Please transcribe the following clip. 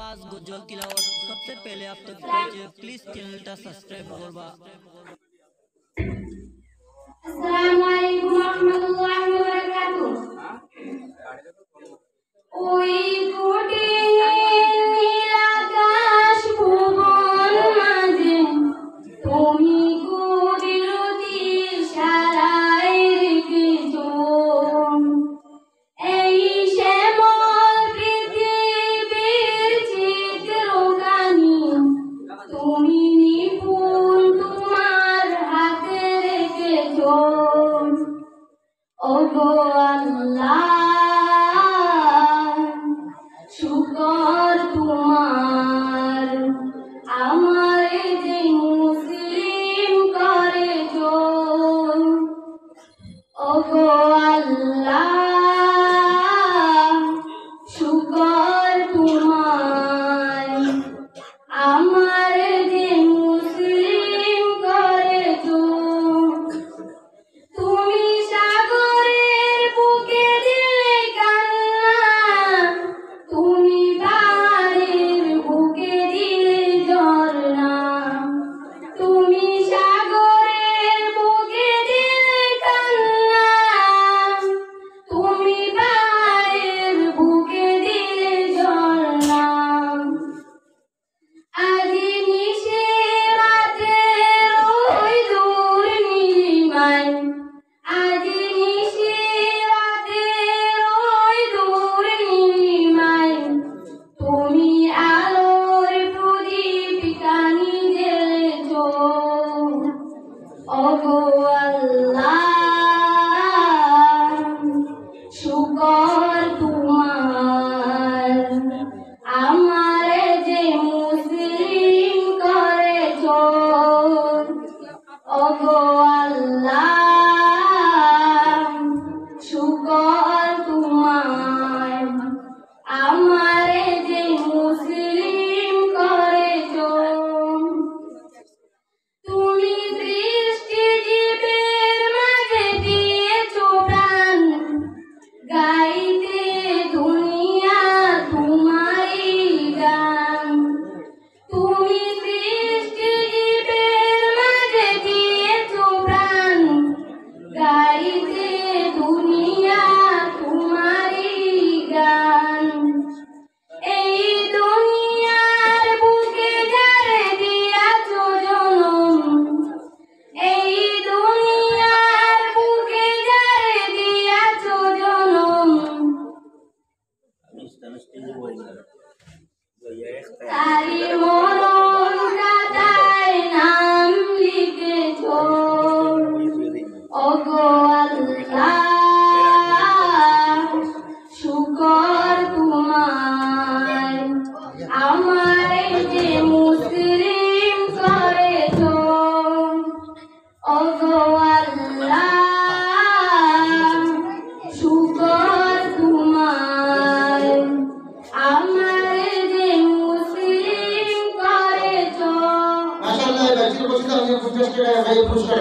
आवाज गजल तिलावत सबसे पहले आप तक पहुंचे, प्लीज चैनल सब्सक्राइब करवा। अस्सलामु अलैकुम वरहमतुल्लाहि वबरकातुहू। ওই কঠিন নীল আকাশ ভুবন মাঝে তুমি কুদরতি ইশারায় রেখেছো এই শ্যামল পৃথিবীর চিত্রখানি তুমি নিপুণ তোমার হাতে রেখেছো ওগো আল্লাহ শুকর তোমার আমারে যে মুসলিম করেছো ওগো আল্লাহ শুকর তোমার আমারে যে মুসলিম করেছো তুমি সাগরের বুকে দিলে কান্না তুমি পাহাড়ের বুকে দিলে ঝর্ণা তুমি সাগরের বুকে দিলে কান্না তুমি পাহাড়ের বুকে দিলে ঝর্ণা আজি নিশিরাতে ওই দূর নীলিমায় আজি নিশিরাতে ওই দূর নীলিমায় তুমি আলোর প্রদীপ কানি জ্বেলেছো ওগো আল্লাহ শুকর তোমার আমারে যে মুসলিম করেছো ওগো আল্লাহ শুকর তোমার আমারে যে মুসলিম করেছো তুমি সৃষ্টিজীবের মাঝে দিয়েছো প্রাণ গাইতে দুনিয়া তোমারই গান তুমি সৃষ্টিজীবের মাঝে দিয়েছো প্রাণ গাইতে দুনিয়া তোমারই গান এই দুনিয়ার বুকে যারে দিয়াছো জনম এই দুনিয়ার বুকে যারে দিয়াছো জনম তারি মরণ খাতায় নাম লিখেছো ওগো আল্লাহ শুকর তোমার আমারে যে মুসলিম করেছো ওগো আল্লাহ শুকর তোমার আমারে যে মুসলিম করেছো মাশাআল্লাহ, বাচ্চাদের বলতে আমি 50 টাকা ভাই পুরস্কার